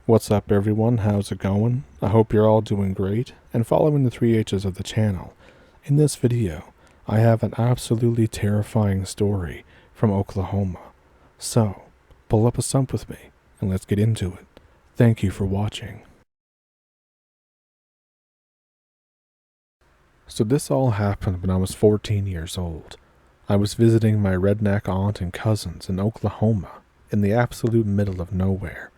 What's up everyone, how's it going? I hope you're all doing great and following the 3 H's of the channel. In this video, I have an absolutely terrifying story from Oklahoma. So, pull up a stump with me and let's get into it. Thank you for watching. So this all happened when I was 14 years old. I was visiting my redneck aunt and cousins in Oklahoma in the absolute middle of nowhere.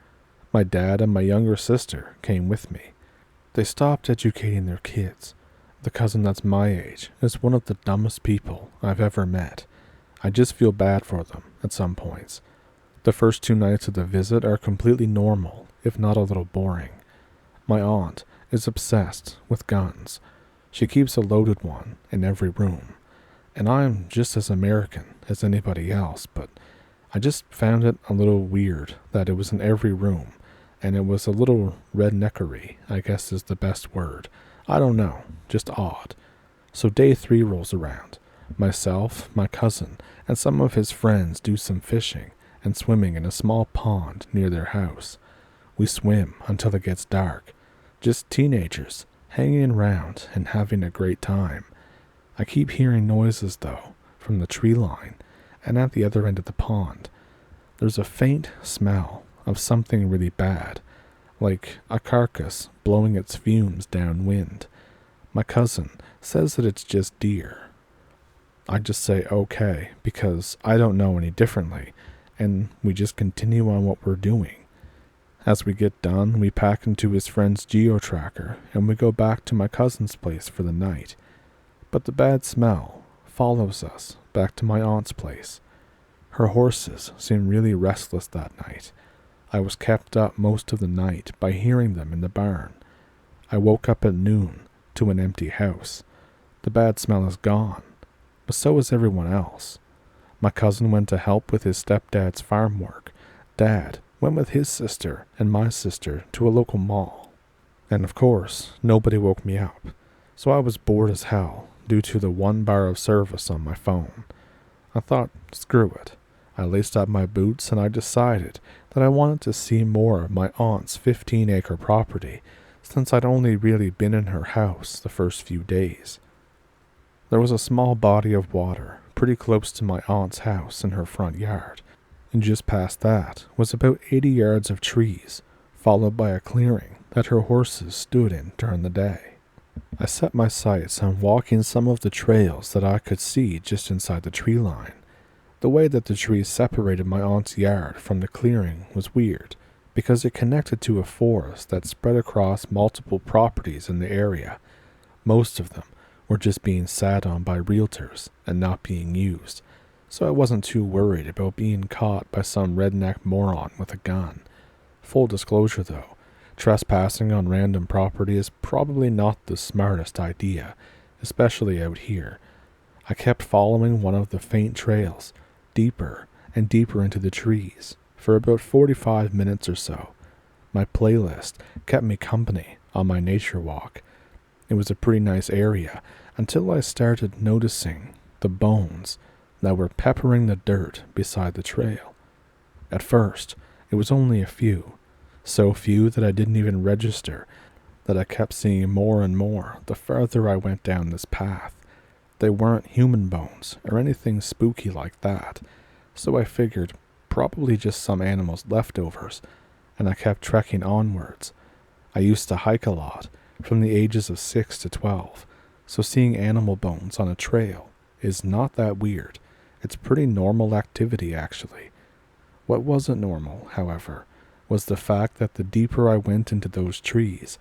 My dad and my younger sister came with me. They stopped educating their kids. The cousin that's my age is one of the dumbest people I've ever met. I just feel bad for them at some points. The first 2 nights of the visit are completely normal, if not a little boring. My aunt is obsessed with guns. She keeps a loaded one in every room. And I'm just as American as anybody else, but I just found it a little weird that it was in every room. And it was a little redneckery, I guess is the best word. I don't know, just odd. So day 3 rolls around. Myself, my cousin, and some of his friends do some fishing and swimming in a small pond near their house. We swim until it gets dark. Just teenagers, hanging around and having a great time. I keep hearing noises, though, from the tree line, and at the other end of the pond. There's a faint smell of something really bad, like a carcass blowing its fumes downwind. My cousin says that it's just deer. I just say okay, because I don't know any differently, and we just continue on what we're doing. As we get done, we pack into his friend's geo-tracker, and we go back to my cousin's place for the night. But the bad smell follows us back to my aunt's place. Her horses seem really restless that night. I was kept up most of the night by hearing them in the barn. I woke up at noon to an empty house. The bad smell is gone, but so is everyone else. My cousin went to help with his stepdad's farm work. Dad went with his sister and my sister to a local mall. And of course, nobody woke me up, so I was bored as hell due to the 1 bar of service on my phone. I thought, screw it. I laced up my boots and I decided that I wanted to see more of my aunt's 15-acre property, since I'd only really been in her house the first few days. There was a small body of water pretty close to my aunt's house in her front yard, and just past that was about 80 yards of trees, followed by a clearing that her horses stood in during the day. I set my sights on walking some of the trails that I could see just inside the tree line. The way that the trees separated my aunt's yard from the clearing was weird, because it connected to a forest that spread across multiple properties in the area. Most of them were just being sat on by realtors and not being used, so I wasn't too worried about being caught by some redneck moron with a gun. Full disclosure though, trespassing on random property is probably not the smartest idea, especially out here. I kept following one of the faint trails, deeper and deeper into the trees, for about 45 minutes or so. My playlist kept me company on my nature walk. It was a pretty nice area until I started noticing the bones that were peppering the dirt beside the trail. At first, it was only a few, so few that I didn't even register that I kept seeing more and more the further I went down this path. They weren't human bones or anything spooky like that, so I figured probably just some animal's leftovers, and I kept trekking onwards. I used to hike a lot from the ages of 6 to 12, so seeing animal bones on a trail is not that weird. It's pretty normal activity actually. What wasn't normal, however, was the fact that the deeper I went into those trees,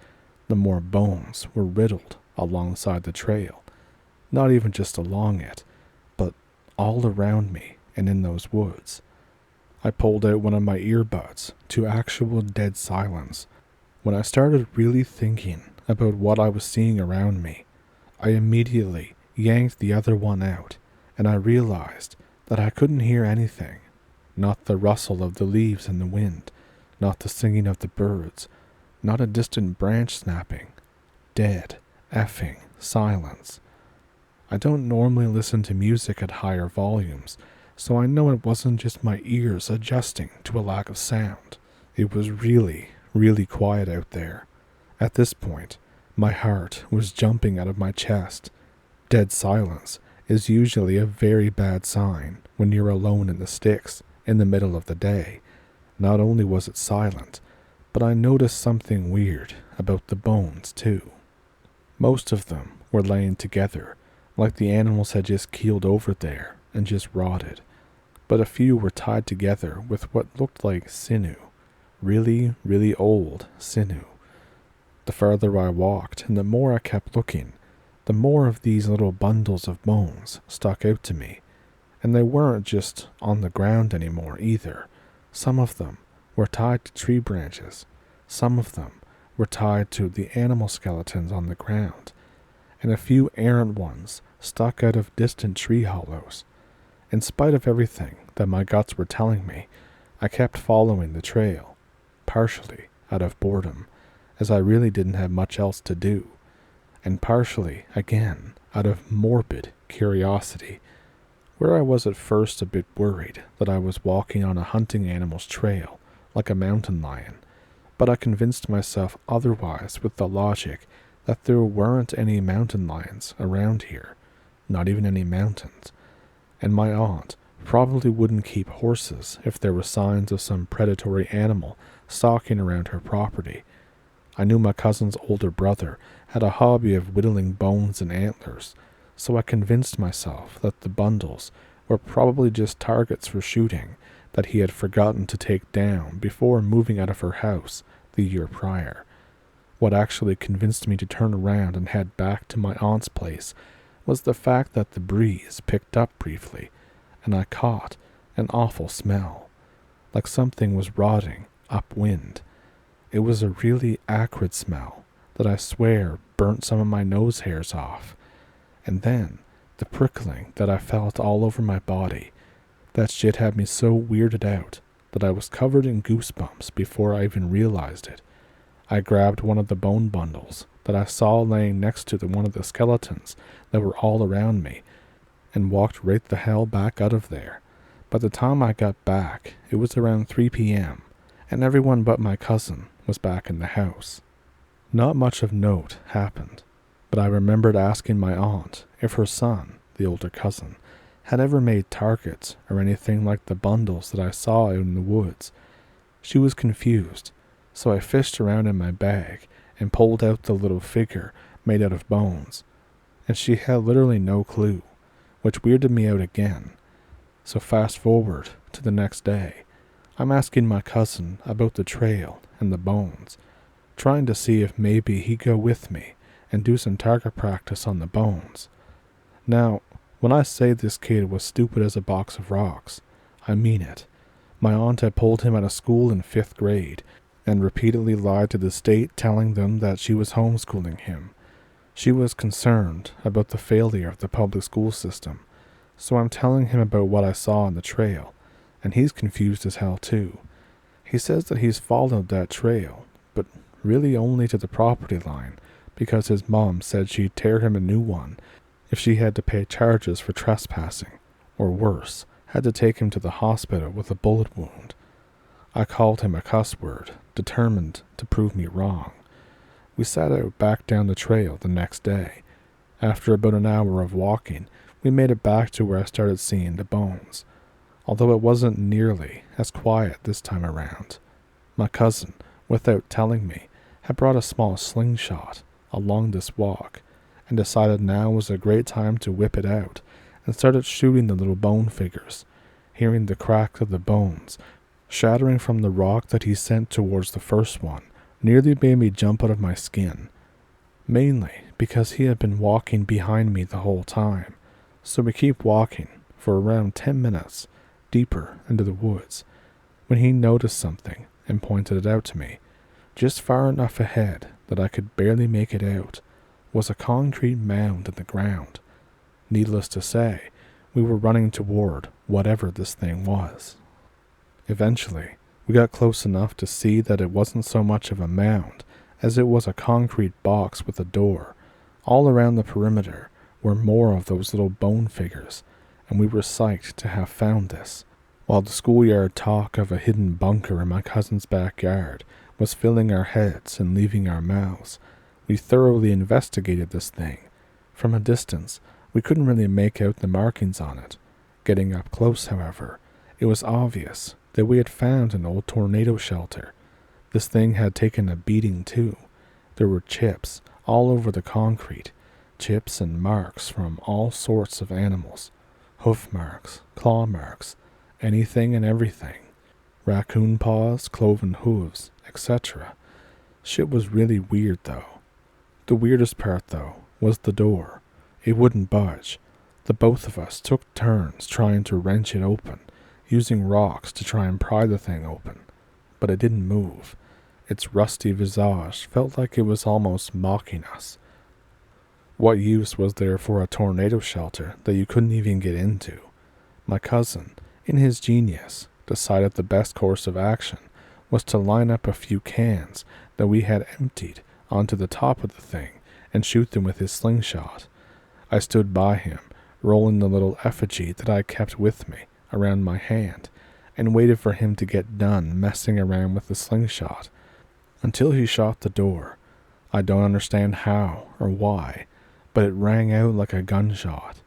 the more bones were riddled alongside the trail. Not even just along it, but all around me and in those woods. I pulled out one of my earbuds to actual dead silence. When I started really thinking about what I was seeing around me, I immediately yanked the other one out, and I realized that I couldn't hear anything. Not the rustle of the leaves in the wind, not the singing of the birds, not a distant branch snapping. Dead, effing silence. I don't normally listen to music at higher volumes, so I know it wasn't just my ears adjusting to a lack of sound. It was really, really quiet out there. At this point, my heart was jumping out of my chest. Dead silence is usually a very bad sign when you're alone in the sticks in the middle of the day. Not only was it silent, but I noticed something weird about the bones too. Most of them were laying together, like the animals had just keeled over there and just rotted. But a few were tied together with what looked like sinew. Really, really old sinew. The farther I walked and the more I kept looking, the more of these little bundles of bones stuck out to me. And they weren't just on the ground anymore either. Some of them were tied to tree branches. Some of them were tied to the animal skeletons on the ground. And a few errant ones stuck out of distant tree hollows. In spite of everything that my guts were telling me, I kept following the trail, partially out of boredom, as I really didn't have much else to do, and partially, again, out of morbid curiosity, where I was at first a bit worried that I was walking on a hunting animal's trail, like a mountain lion, but I convinced myself otherwise with the logic that there weren't any mountain lions around here, not even any mountains, and my aunt probably wouldn't keep horses if there were signs of some predatory animal stalking around her property. I knew my cousin's older brother had a hobby of whittling bones and antlers, so I convinced myself that the bundles were probably just targets for shooting that he had forgotten to take down before moving out of her house the year prior. What actually convinced me to turn around and head back to my aunt's place was the fact that the breeze picked up briefly, and I caught an awful smell, like something was rotting upwind. It was a really acrid smell that I swear burnt some of my nose hairs off. And then the prickling that I felt all over my body, that shit had me so weirded out that I was covered in goosebumps before I even realized it. I grabbed one of the bone bundles that I saw laying next to one of the skeletons that were all around me and walked right the hell back out of there. By the time I got back, it was around 3 p.m., and everyone but my cousin was back in the house. Not much of note happened, but I remembered asking my aunt if her son, the older cousin, had ever made targets or anything like the bundles that I saw out in the woods. She was confused, so I fished around in my bag and pulled out the little figure made out of bones, and she had literally no clue, which weirded me out again. So fast forward to the next day, I'm asking my cousin about the trail and the bones, trying to see if maybe he'd go with me and do some target practice on the bones. Now, when I say this kid was stupid as a box of rocks, I mean it. My aunt had pulled him out of school in 5th grade and repeatedly lied to the state, telling them that she was homeschooling him. She was concerned about the failure of the public school system, so I'm telling him about what I saw on the trail, and he's confused as hell too. He says that he's followed that trail, but really only to the property line, because his mom said she'd tear him a new one if she had to pay charges for trespassing, or worse, had to take him to the hospital with a bullet wound. I called him a cuss word, determined to prove me wrong. We set out back down the trail the next day. After about an hour of walking, we made it back to where I started seeing the bones, although it wasn't nearly as quiet this time around. My cousin, without telling me, had brought a small slingshot along this walk, and decided now was a great time to whip it out, and started shooting the little bone figures, hearing the crack of the bones shattering from the rock that he sent towards the first one nearly made me jump out of my skin, mainly because he had been walking behind me the whole time. So we keep walking for around 10 minutes deeper into the woods when he noticed something and pointed it out to me. Just far enough ahead that I could barely make it out was a concrete mound in the ground. Needless to say, we were running toward whatever this thing was. Eventually, we got close enough to see that it wasn't so much of a mound as it was a concrete box with a door. All around the perimeter were more of those little bone figures, and we were psyched to have found this. While the schoolyard talk of a hidden bunker in my cousin's backyard was filling our heads and leaving our mouths. We thoroughly investigated this thing. From a distance, we couldn't really make out the markings on it. Getting up close, however, it was obvious that we had found an old tornado shelter. This thing had taken a beating too. There were chips all over the concrete, chips and marks from all sorts of animals, hoof marks, claw marks, anything and everything. Raccoon paws, cloven hooves, etc. Shit was really weird though. The weirdest part though was the door. It wouldn't budge. The both of us took turns trying to wrench it open, using rocks to try and pry the thing open. But it didn't move. Its rusty visage felt like it was almost mocking us. What use was there for a tornado shelter that you couldn't even get into? My cousin, in his genius, decided the best course of action was to line up a few cans that we had emptied onto the top of the thing and shoot them with his slingshot. I stood by him, rolling the little effigy that I kept with me around my hand, and waited for him to get done messing around with the slingshot until he shot the door. I don't understand how or why, but it rang out like a gunshot.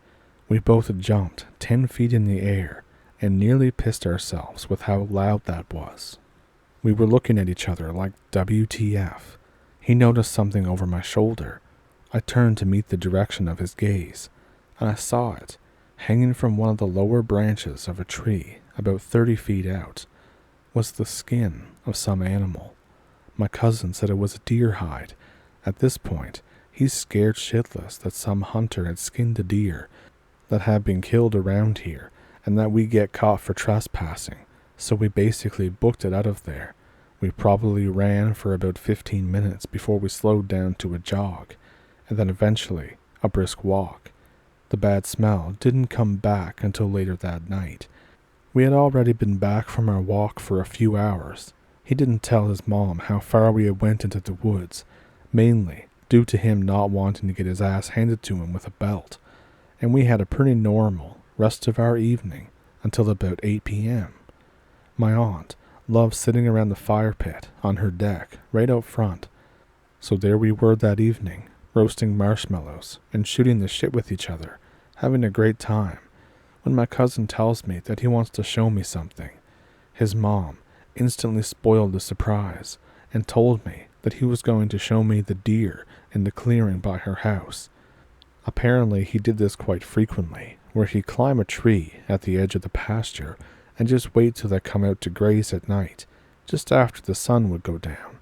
We both jumped 10 feet in the air and nearly pissed ourselves with how loud that was. We were looking at each other like WTF. He noticed something over my shoulder. I turned to meet the direction of his gaze, and I saw it, hanging from one of the lower branches of a tree about 30 feet out, was the skin of some animal. My cousin said it was a deer hide. At this point, he's scared shitless that some hunter had skinned a deer that had been killed around here and that we get caught for trespassing, so we basically booked it out of there. We probably ran for about 15 minutes before we slowed down to a jog, and then eventually a brisk walk. The bad smell didn't come back until later that night. We had already been back from our walk for a few hours. He didn't tell his mom how far we had went into the woods, mainly due to him not wanting to get his ass handed to him with a belt, and we had a pretty normal rest of our evening until about 8 p.m. My aunt loved sitting around the fire pit on her deck right out front, so there we were that evening, roasting marshmallows and shooting the shit with each other, having a great time, when my cousin tells me that he wants to show me something. His mom instantly spoiled the surprise and told me that he was going to show me the deer in the clearing by her house. Apparently he did this quite frequently, where he'd climb a tree at the edge of the pasture and just wait till they come out to graze at night, just after the sun would go down.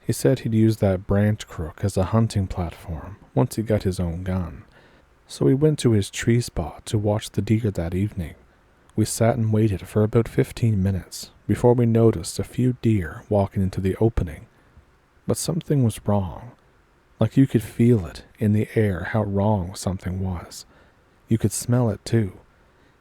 He said he'd use that branch crook as a hunting platform once he got his own gun. So we went to his tree spot to watch the deer that evening. We sat and waited for about 15 minutes before we noticed a few deer walking into the opening. But something was wrong. Like you could feel it in the air how wrong something was. You could smell it too.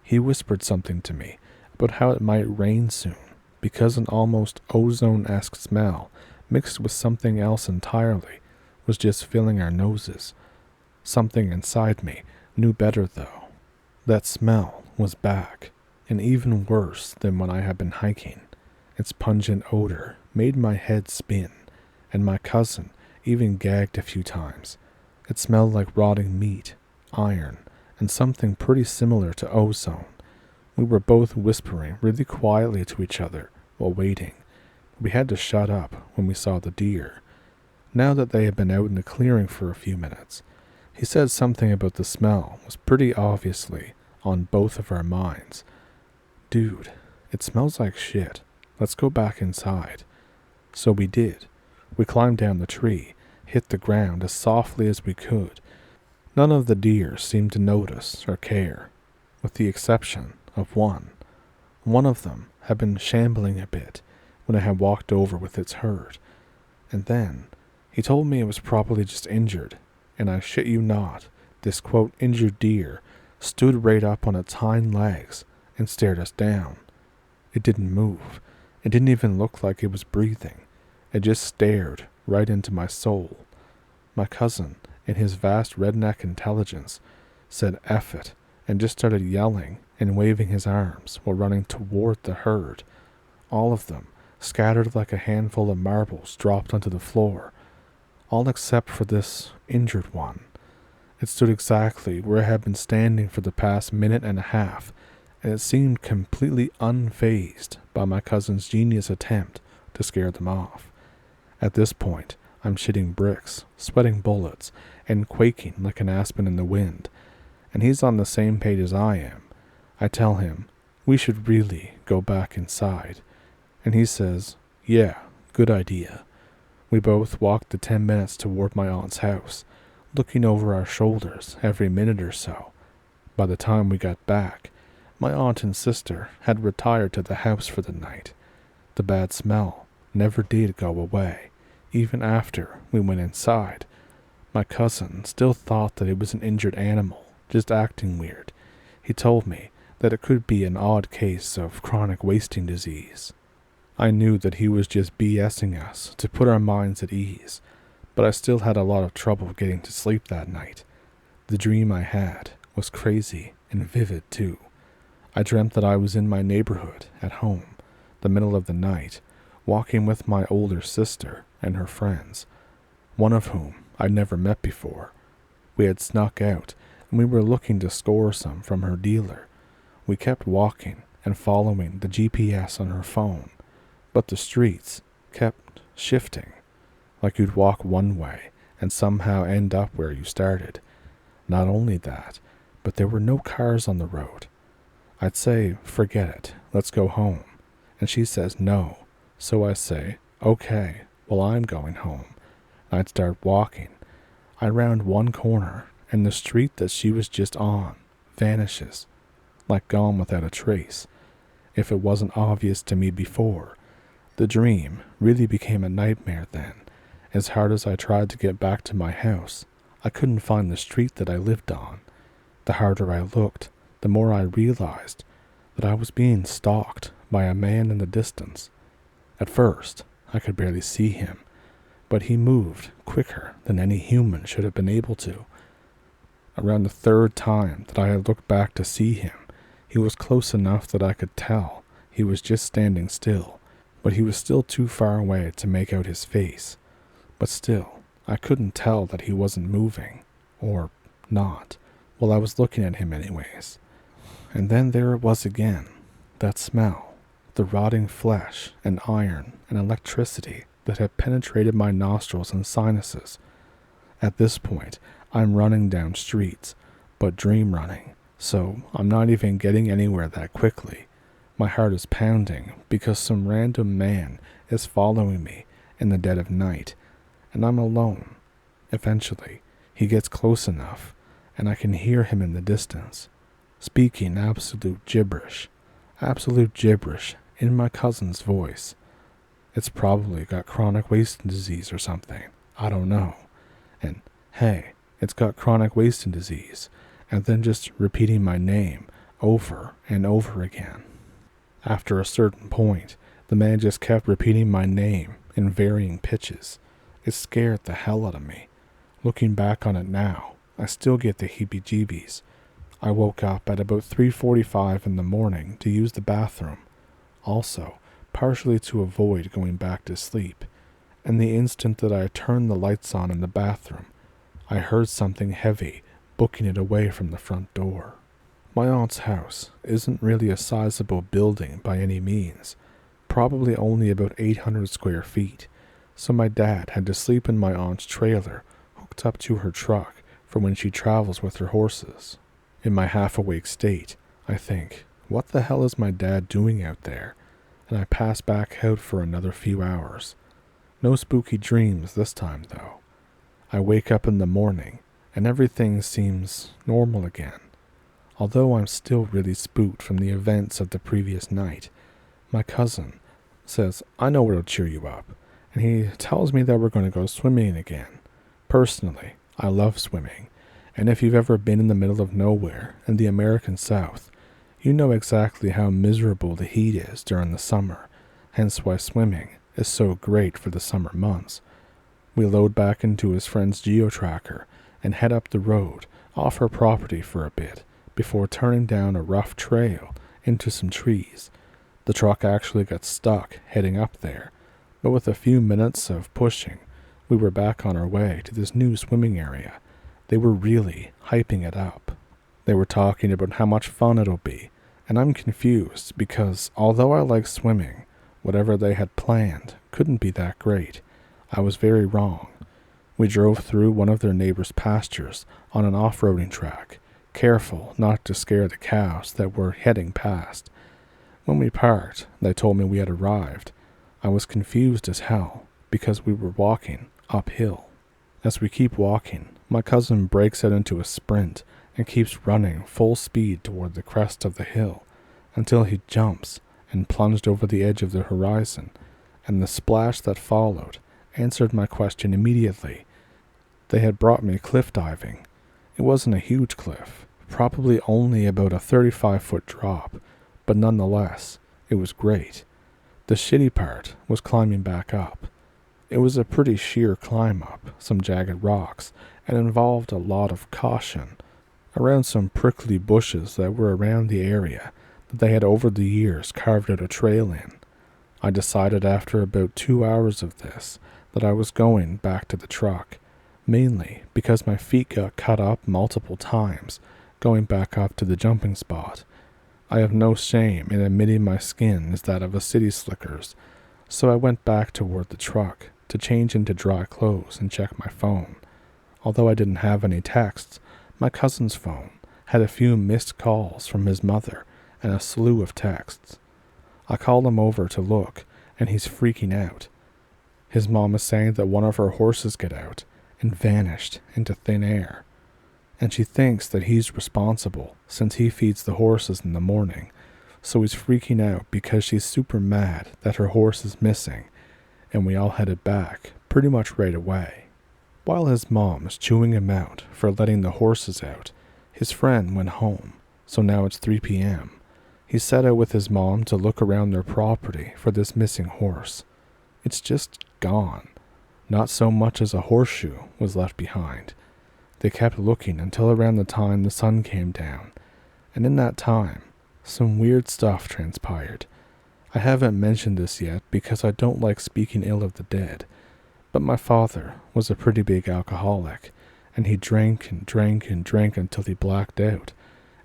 He whispered something to me about how it might rain soon, because an almost ozone-esque smell mixed with something else entirely was just filling our noses. Something inside me knew better though. That smell was back, and even worse than when I had been hiking. Its pungent odor made my head spin, and my cousin even gagged a few times. It smelled like rotting meat, iron, and something pretty similar to ozone. We were both whispering really quietly to each other while waiting. We had to shut up when we saw the deer. Now that they had been out in the clearing for a few minutes, he said something about the smell was pretty obviously on both of our minds. Dude, it smells like shit. Let's go back inside. So we did. We climbed down the tree, hit the ground as softly as we could. None of the deer seemed to notice or care, with the exception of one. One of them had been shambling a bit when I had walked over with its herd, and then he told me it was probably just injured, and I shit you not, this quote injured deer stood right up on its hind legs and stared us down. It didn't move. It didn't even look like it was breathing. It just stared right into my soul. My cousin, in his vast redneck intelligence, said F it and just started yelling and waving his arms while running toward the herd. All of them scattered like a handful of marbles dropped onto the floor, all except for this injured one. It stood exactly where it had been standing for the past minute and a half, and it seemed completely unfazed by my cousin's genius attempt to scare them off. At this point, I'm shitting bricks, sweating bullets, and quaking like an aspen in the wind, and he's on the same page as I am. I tell him, we should really go back inside, and he says, yeah, good idea. We both walked the 10 minutes toward my aunt's house, looking over our shoulders every minute or so. By the time we got back, my aunt and sister had retired to the house for the night. The bad smell never did go away, even after we went inside. My cousin still thought that it was an injured animal, just acting weird. He told me that it could be an odd case of chronic wasting disease. I knew that he was just BSing us to put our minds at ease, but I still had a lot of trouble getting to sleep that night. The dream I had was crazy and vivid too. I dreamt that I was in my neighborhood at home, the middle of the night, walking with my older sister and her friends, one of whom I'd never met before. We had snuck out, and we were looking to score some from her dealer. We kept walking and following the GPS on her phone, but the streets kept shifting, like you'd walk one way and somehow end up where you started. Not only that, but there were no cars on the road. I'd say, forget it, let's go home. And she says no, so I say, okay, well I'm going home. I'd start walking. I round one corner, and the street that she was just on vanishes, like gone without a trace. If it wasn't obvious to me before, the dream really became a nightmare then. As hard as I tried to get back to my house, I couldn't find the street that I lived on. The harder I looked, the more I realized that I was being stalked by a man in the distance. At first, I could barely see him, but he moved quicker than any human should have been able to. Around the third time that I had looked back to see him, he was close enough that I could tell he was just standing still, but he was still too far away to make out his face. But still, I couldn't tell that he wasn't moving, or not. Well, I was looking at him anyways. And then there it was again, that smell, the rotting flesh and iron and electricity that had penetrated my nostrils and sinuses. At this point, I'm running down streets, but dream running, so I'm not even getting anywhere that quickly. My heart is pounding because some random man is following me in the dead of night, and I'm alone. Eventually, he gets close enough, and I can hear him in the distance, speaking absolute gibberish in my cousin's voice. It's probably got chronic wasting disease or something, I don't know. And, hey, it's got chronic wasting disease, and then just repeating my name over and over again. After a certain point, the man just kept repeating my name in varying pitches. It scared the hell out of me. Looking back on it now, I still get the heebie-jeebies. I woke up at about 3:45 in the morning to use the bathroom, also partially to avoid going back to sleep, and the instant that I turned the lights on in the bathroom, I heard something heavy booking it away from the front door. My aunt's house isn't really a sizable building by any means, probably only about 800 square feet, so my dad had to sleep in my aunt's trailer hooked up to her truck for when she travels with her horses. In my half-awake state, I think, what the hell is my dad doing out there? And I pass back out for another few hours. No spooky dreams this time, though. I wake up in the morning, and everything seems normal again. Although I'm still really spooked from the events of the previous night, my cousin says, I know what'll cheer you up, and he tells me that we're going to go swimming again. Personally, I love swimming, and if you've ever been in the middle of nowhere in the American South, you know exactly how miserable the heat is during the summer, hence why swimming is so great for the summer months. We load back into his friend's geo-tracker and head up the road off her property for a bit before turning down a rough trail into some trees. The truck actually got stuck heading up there, but with a few minutes of pushing, we were back on our way to this new swimming area. They were really hyping it up. They were talking about how much fun it'll be, and I'm confused because although I like swimming, whatever they had planned couldn't be that great. I was very wrong. We drove through one of their neighbors' pastures on an off-roading track, careful not to scare the cows that were heading past. When we parked, they told me we had arrived. I was confused as hell because we were walking uphill. As we keep walking, my cousin breaks out into a sprint and keeps running full speed toward the crest of the hill until he jumps and plunged over the edge of the horizon, and the splash that followed answered my question immediately. They had brought me cliff diving. It wasn't a huge cliff, probably only about a 35-foot drop, but nonetheless, it was great. The shitty part was climbing back up. It was a pretty sheer climb up some jagged rocks and involved a lot of caution around some prickly bushes that were around the area that they had over the years carved out a trail in. I decided after about 2 hours of this that I was going back to the truck, mainly because my feet got cut up multiple times going back up to the jumping spot. I have no shame in admitting my skin is that of a city slicker's, so I went back toward the truck to change into dry clothes and check my phone. Although I didn't have any texts, my cousin's phone had a few missed calls from his mother and a slew of texts. I called him over to look, and he's freaking out. His mom is saying that one of her horses got out and vanished into thin air, and she thinks that he's responsible since he feeds the horses in the morning, so he's freaking out because she's super mad that her horse is missing, and we all headed back pretty much right away. While his mom is chewing him out for letting the horses out, his friend went home, so now it's 3 p.m. He set out with his mom to look around their property for this missing horse. It's just gone. Not so much as a horseshoe was left behind. They kept looking until around the time the sun came down, and in that time, some weird stuff transpired. I haven't mentioned this yet because I don't like speaking ill of the dead, but my father was a pretty big alcoholic, and he drank and drank and drank until he blacked out,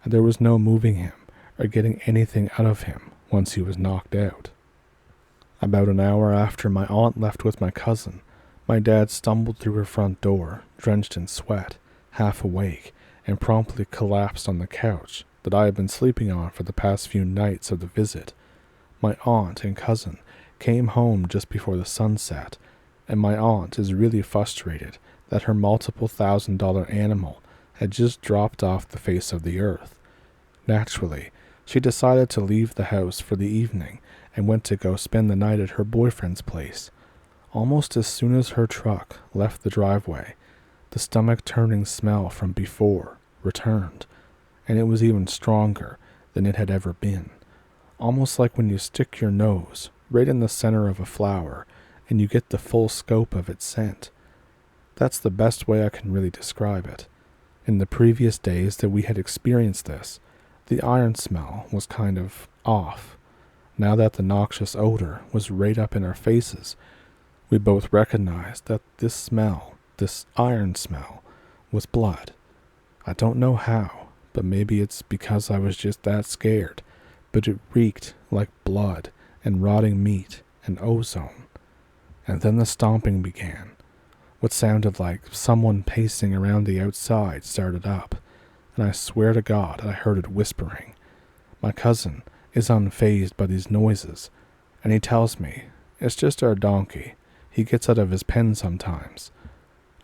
and there was no moving him or getting anything out of him once he was knocked out. About an hour after my aunt left with my cousin, my dad stumbled through her front door, drenched in sweat, half awake, and promptly collapsed on the couch that I had been sleeping on for the past few nights of the visit. My aunt and cousin came home just before the sun set, and my aunt is really frustrated that her multiple $1,000 animal had just dropped off the face of the earth. Naturally, she decided to leave the house for the evening and went to go spend the night at her boyfriend's place. Almost as soon as her truck left the driveway, the stomach-turning smell from before returned, and it was even stronger than it had ever been, almost like when you stick your nose right in the center of a flower and you get the full scope of its scent. That's the best way I can really describe it. In the previous days that we had experienced this, the iron smell was kind of off. Now that the noxious odor was right up in our faces, we both recognized that this smell, this iron smell, was blood. I don't know how, but maybe it's because I was just that scared, but it reeked like blood and rotting meat and ozone. And then the stomping began. What sounded like someone pacing around the outside started up, and I swear to God I heard it whispering. My cousin is unfazed by these noises, and he tells me it's just our donkey. He gets out of his pen sometimes.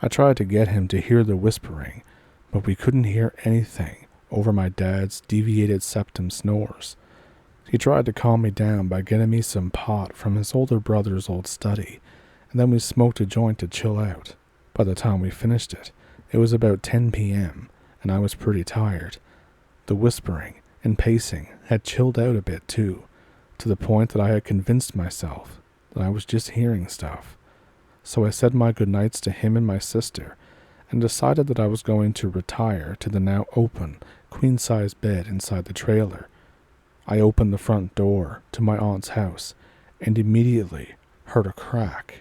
I tried to get him to hear the whispering, but we couldn't hear anything over my dad's deviated septum snores. He tried to calm me down by getting me some pot from his older brother's old study, and then we smoked a joint to chill out. By the time we finished it, it was about 10 p.m., and I was pretty tired. The whispering and pacing had chilled out a bit too, to the point that I had convinced myself that I was just hearing stuff. So I said my goodnights to him and my sister, and decided that I was going to retire to the now open, queen-size bed inside the trailer. I opened the front door to my aunt's house and immediately heard a crack.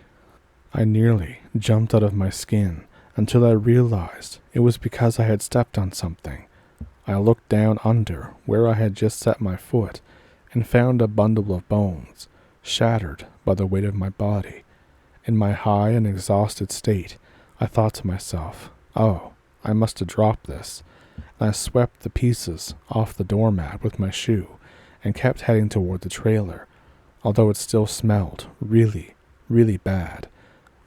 I nearly jumped out of my skin until I realized it was because I had stepped on something. I looked down under where I had just set my foot and found a bundle of bones, shattered by the weight of my body. In my high and exhausted state, I thought to myself, oh, I must have dropped this. And I swept the pieces off the doormat with my shoe and kept heading toward the trailer, although it still smelled really, really bad.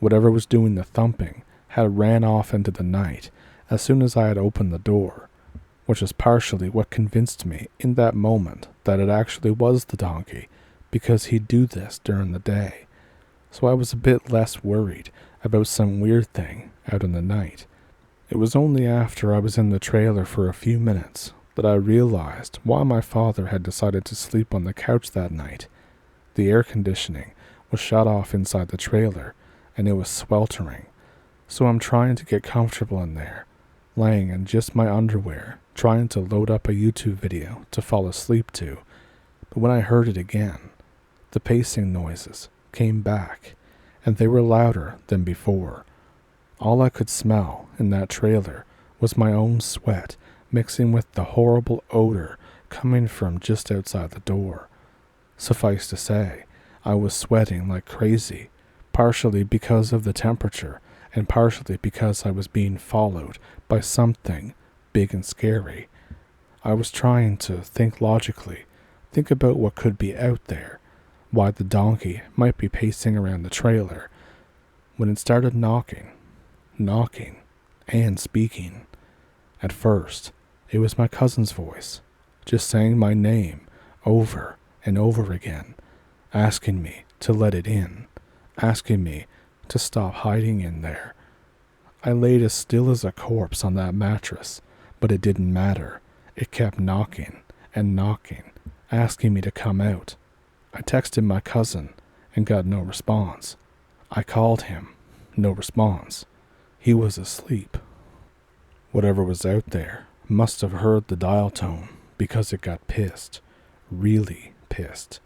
Whatever was doing the thumping had ran off into the night as soon as I had opened the door, which is partially what convinced me in that moment that it actually was the donkey, because he'd do this during the day. So I was a bit less worried about some weird thing out in the night. It was only after I was in the trailer for a few minutes that I realized why my father had decided to sleep on the couch that night. The air conditioning was shut off inside the trailer, and it was sweltering. So I'm trying to get comfortable in there, laying in just my underwear, trying to load up a YouTube video to fall asleep to. But when I heard it again, the pacing noises came back, and they were louder than before. All I could smell in that trailer was my own sweat mixing with the horrible odor coming from just outside the door. Suffice to say, I was sweating like crazy, partially because of the temperature and partially because I was being followed by something big and scary. I was trying to think logically, think about what could be out there, why the donkey might be pacing around the trailer, when it started knocking, and speaking. At first, it was my cousin's voice, just saying my name over and over again, asking me to let it in, asking me to stop hiding in there. I laid as still as a corpse on that mattress, but it didn't matter. It kept knocking and knocking, asking me to come out. I texted my cousin and got no response. I called him, no response. He was asleep. Whatever was out there must have heard the dial tone because it got pissed, really pissed.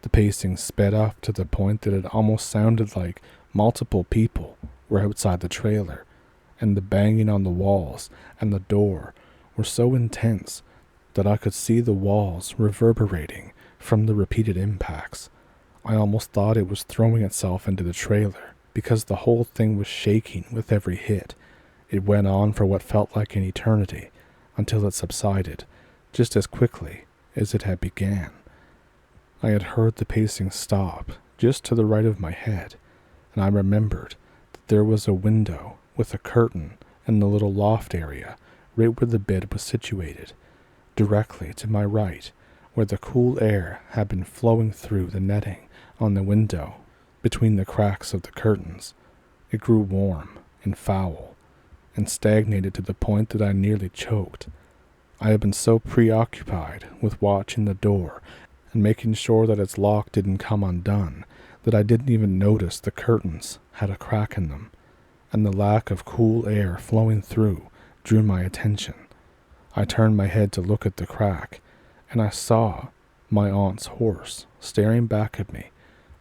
The pacing sped up to the point that it almost sounded like multiple people were outside the trailer, and the banging on the walls and the door were so intense that I could see the walls reverberating from the repeated impacts. I almost thought it was throwing itself into the trailer because the whole thing was shaking with every hit. It went on for what felt like an eternity until it subsided, just as quickly as it had began. I had heard the pacing stop just to the right of my head, and I remembered that there was a window with a curtain in the little loft area right where the bed was situated, directly to my right, where the cool air had been flowing through the netting on the window between the cracks of the curtains. It grew warm and foul, and stagnated to the point that I nearly choked. I had been so preoccupied with watching the door and making sure that its lock didn't come undone that I didn't even notice the curtains had a crack in them, and the lack of cool air flowing through drew my attention. I turned my head to look at the crack, and I saw my aunt's horse staring back at me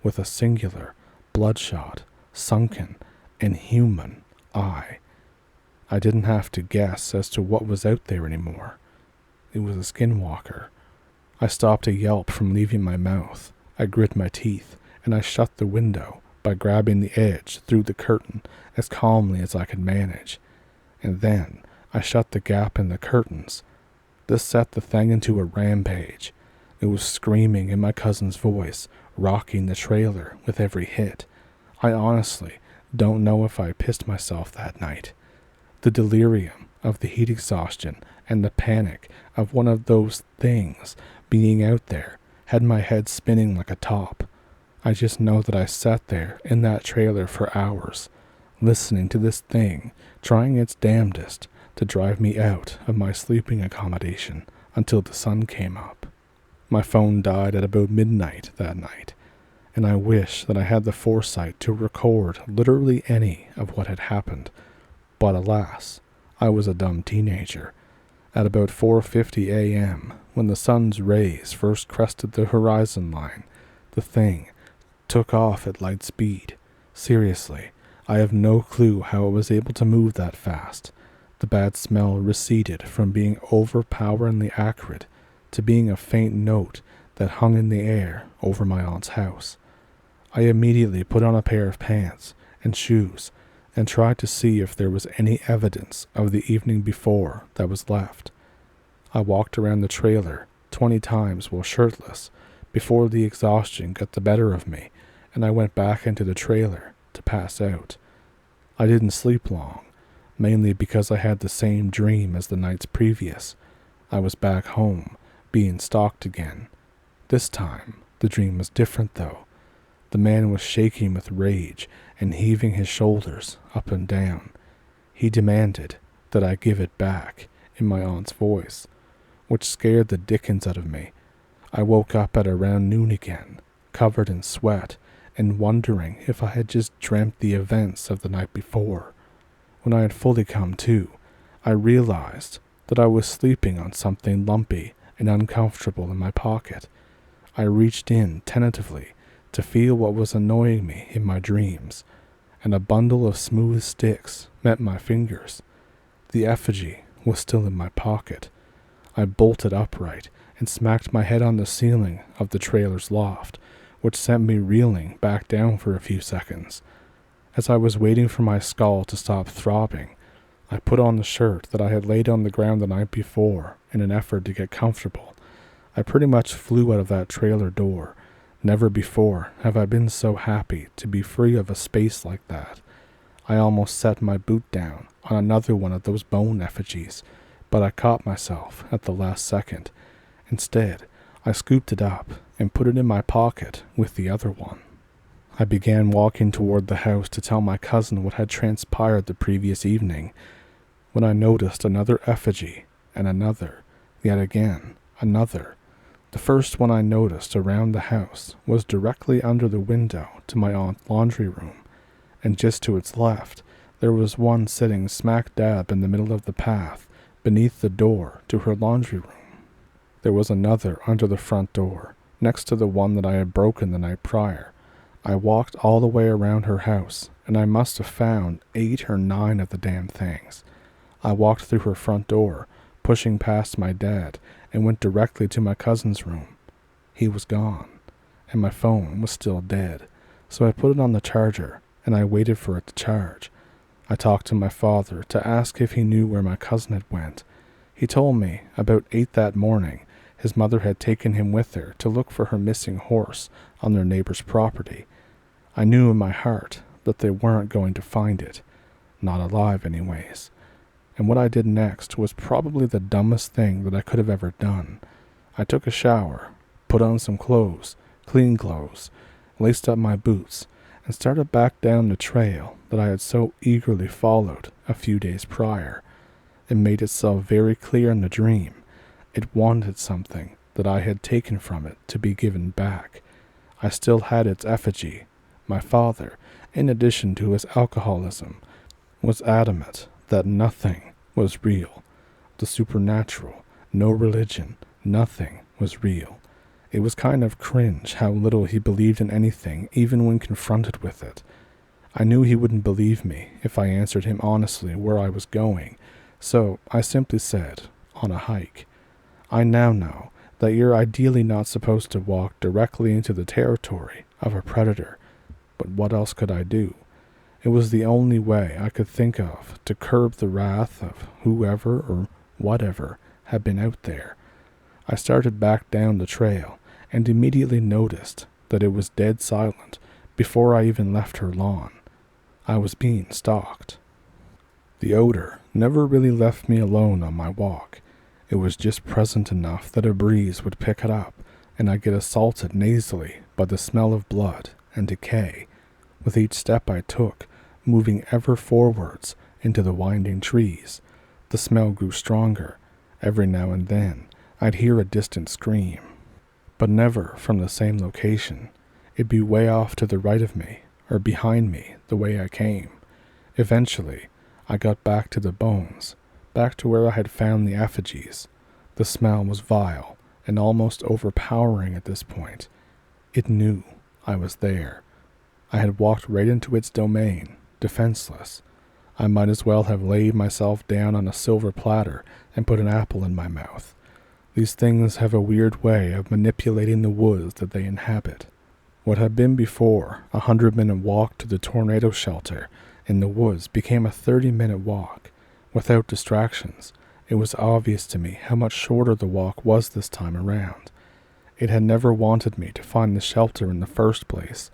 with a singular, bloodshot, sunken, inhuman eye. I didn't have to guess as to what was out there anymore. It was a skinwalker. I stopped a yelp from leaving my mouth. I grit my teeth, and I shut the window by grabbing the edge through the curtain as calmly as I could manage. And then I shut the gap in the curtains. This set the thing into a rampage. It was screaming in my cousin's voice, rocking the trailer with every hit. I honestly don't know if I pissed myself that night. The delirium of the heat exhaustion and the panic of one of those things being out there had my head spinning like a top. I just know that I sat there in that trailer for hours, listening to this thing trying its damnedest to drive me out of my sleeping accommodation until the sun came up. My phone died at about midnight that night, and I wish that I had the foresight to record literally any of what had happened. But alas, I was a dumb teenager, At about 4:50 a.m., when the sun's rays first crested the horizon line, the thing took off at light speed. Seriously, I have no clue how it was able to move that fast. The bad smell receded from being overpoweringly acrid to being a faint note that hung in the air over my aunt's house. I immediately put on a pair of pants and shoes and tried to see if there was any evidence of the evening before that was left. I walked around the trailer 20 times while shirtless before the exhaustion got the better of me, and I went back into the trailer to pass out. I didn't sleep long, mainly because I had the same dream as the nights previous. I was back home, being stalked again. This time, the dream was different though. The man was shaking with rage and heaving his shoulders up and down. He demanded that I give it back in my aunt's voice, which scared the dickens out of me. I woke up at around noon again, covered in sweat, and wondering if I had just dreamt the events of the night before. When I had fully come to, I realized that I was sleeping on something lumpy and uncomfortable in my pocket. I reached in tentatively to feel what was annoying me in my dreams, and a bundle of smooth sticks met my fingers. The effigy was still in my pocket. I bolted upright and smacked my head on the ceiling of the trailer's loft, which sent me reeling back down for a few seconds. As I was waiting for my skull to stop throbbing, I put on the shirt that I had laid on the ground the night before in an effort to get comfortable. I pretty much flew out of that trailer door. Never before have I been so happy to be free of a space like that. I almost set my boot down on another one of those bone effigies, but I caught myself at the last second. Instead, I scooped it up and put it in my pocket with the other one. I began walking toward the house to tell my cousin what had transpired the previous evening, when I noticed another effigy and another, yet again another. The first one I noticed around the house was directly under the window to my aunt's laundry room, and just to its left there was one sitting smack dab in the middle of the path beneath the door to her laundry room. There was another under the front door, next to the one that I had broken the night prior. I walked all the way around her house, and I must have found 8 or 9 of the damn things. I walked through her front door, pushing past my dad, and went directly to my cousin's room. He was gone, and my phone was still dead, so I put it on the charger, and I waited for it to charge. I talked to my father to ask if he knew where my cousin had went. He told me about 8 that morning, his mother had taken him with her to look for her missing horse on their neighbor's property. I knew in my heart that they weren't going to find it, not alive anyways. And what I did next was probably the dumbest thing that I could have ever done. I took a shower, put on some clothes, clean clothes, laced up my boots, and started back down the trail that I had so eagerly followed a few days prior. It made itself very clear in the dream. It wanted something that I had taken from it to be given back. I still had its effigy. My father, in addition to his alcoholism, was adamant that nothing was real. The supernatural, no religion, nothing was real. It was kind of cringe how little he believed in anything, even when confronted with it. I knew he wouldn't believe me if I answered him honestly where I was going, so I simply said, on a hike. I now know that you're ideally not supposed to walk directly into the territory of a predator, but what else could I do? It was the only way I could think of to curb the wrath of whoever or whatever had been out there. I started back down the trail and immediately noticed that it was dead silent before I even left her lawn. I was being stalked. The odor never really left me alone on my walk. It was just present enough that a breeze would pick it up, and I'd get assaulted nasally by the smell of blood and decay. With each step I took, moving ever forwards into the winding trees, the smell grew stronger. Every now and then, I'd hear a distant scream, but never from the same location. It'd be way off to the right of me, or behind me the way I came. Eventually, I got back to the bones, back to where I had found the effigies. The smell was vile and almost overpowering at this point. It knew I was there. I had walked right into its domain, defenseless. I might as well have laid myself down on a silver platter and put an apple in my mouth. These things have a weird way of manipulating the woods that they inhabit. What had been before a 100-minute walk to the tornado shelter in the woods became a 30-minute walk. Without distractions, it was obvious to me how much shorter the walk was this time around. It had never wanted me to find the shelter in the first place,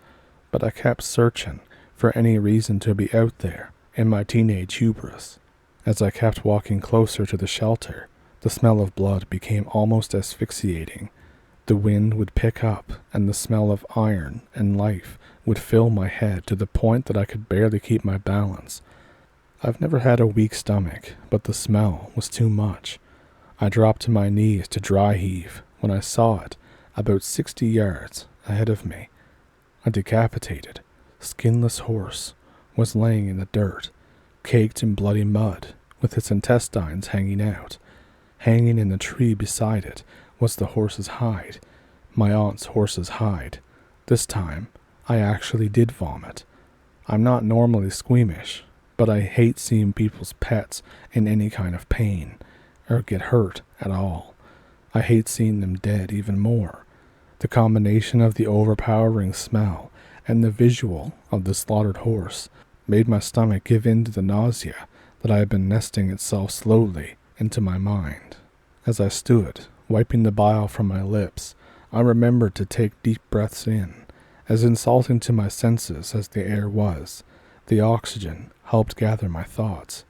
but I kept searching for any reason to be out there in my teenage hubris. As I kept walking closer to the shelter, the smell of blood became almost asphyxiating. The wind would pick up, and the smell of iron and life would fill my head to the point that I could barely keep my balance. I've never had a weak stomach, but the smell was too much. I dropped to my knees to dry heave when I saw it about 60 yards ahead of me. A decapitated, skinless horse was laying in the dirt, caked in bloody mud, with its intestines hanging out. Hanging in the tree beside it was the horse's hide, my aunt's horse's hide. This time, I actually did vomit. I'm not normally squeamish, but I hate seeing people's pets in any kind of pain, or get hurt at all. I hate seeing them dead even more. The combination of the overpowering smell and the visual of the slaughtered horse made my stomach give in to the nausea that I had been nesting itself slowly into my mind. As I stood, wiping the bile from my lips, I remembered to take deep breaths in. As insulting to my senses as the air was, the oxygen helped gather my thoughts.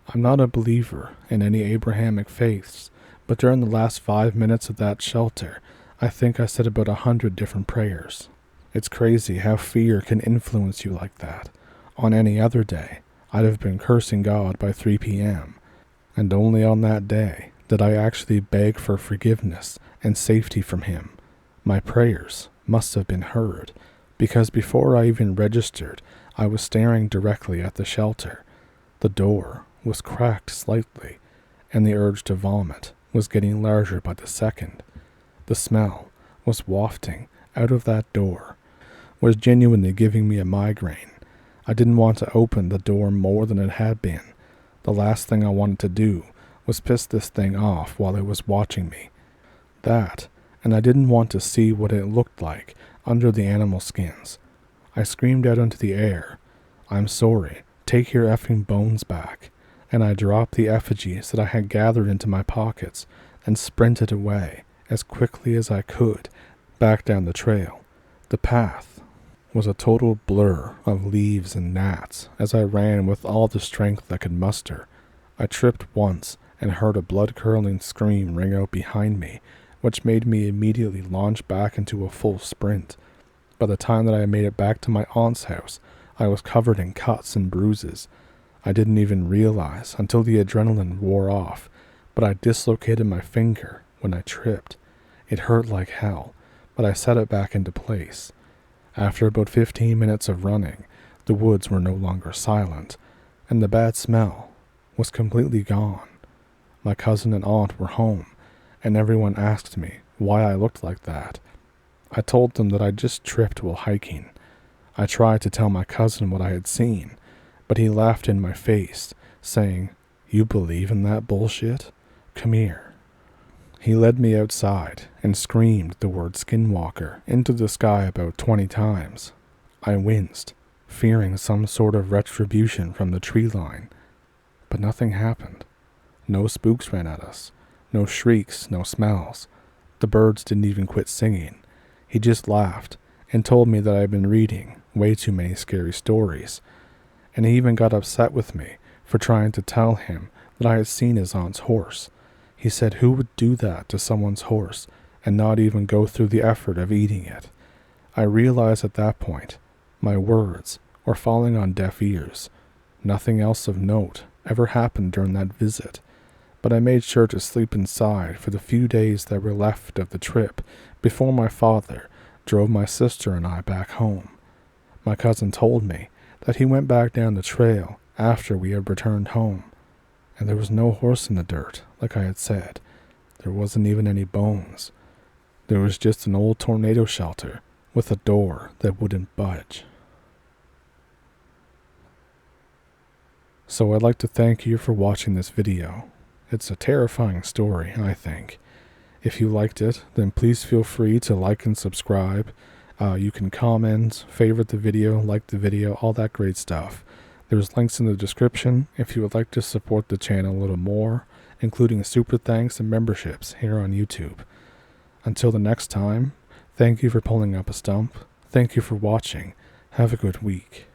I'm not a believer in any Abrahamic faiths, but during the last 5 minutes of that shelter, I think I said about 100 different prayers. It's crazy how fear can influence you like that. On any other day, I'd have been cursing God by 3 p.m., and only on that day did I actually beg for forgiveness and safety from Him. My prayers must have been heard, because before I even registered, I was staring directly at the shelter. The door was cracked slightly, and the urge to vomit was getting larger by the second. The smell was wafting out of that door, was genuinely giving me a migraine. I didn't want to open the door more than it had been. The last thing I wanted to do was piss this thing off while it was watching me. That, and I didn't want to see what it looked like under the animal skins. I screamed out into the air, "I'm sorry, take your effing bones back," and I dropped the effigies that I had gathered into my pockets and sprinted away as quickly as I could back down the trail. The path was a total blur of leaves and gnats as I ran with all the strength I could muster. I tripped once and heard a blood-curdling scream ring out behind me, which made me immediately launch back into a full sprint. By the time that I made it back to my aunt's house, I was covered in cuts and bruises. I didn't even realize until the adrenaline wore off, but I dislocated my finger when I tripped. It hurt like hell, but I set it back into place. After about 15 minutes of running, the woods were no longer silent, and the bad smell was completely gone. My cousin and aunt were home, and everyone asked me why I looked like that. I told them that I just tripped while hiking. I tried to tell my cousin what I had seen, but he laughed in my face, saying, "You believe in that bullshit? Come here." He led me outside and screamed the word skinwalker into the sky about 20 times. I winced, fearing some sort of retribution from the tree line, but nothing happened. No spooks ran at us, no shrieks, no smells. The birds didn't even quit singing. He just laughed and told me that I had been reading way too many scary stories, and he even got upset with me for trying to tell him that I had seen his aunt's horse. He said who would do that to someone's horse and not even go through the effort of eating it. I realized at that point my words were falling on deaf ears. Nothing else of note ever happened during that visit, but I made sure to sleep inside for the few days that were left of the trip before my father drove my sister and I back home. My cousin told me that he went back down the trail after we had returned home, And there was no horse in the dirt, like I had said. There wasn't even any bones. There was just an old tornado shelter with a door that wouldn't budge. So I'd like to thank you for watching this video. It's a terrifying story, I think. If you liked it, then please feel free to like and subscribe. You can comment, favorite the video, like the video, all that great stuff. There's links in the description if you would like to support the channel a little more, including super thanks and memberships here on YouTube. Until the next time, thank you for pulling up a stump. Thank you for watching. Have a good week.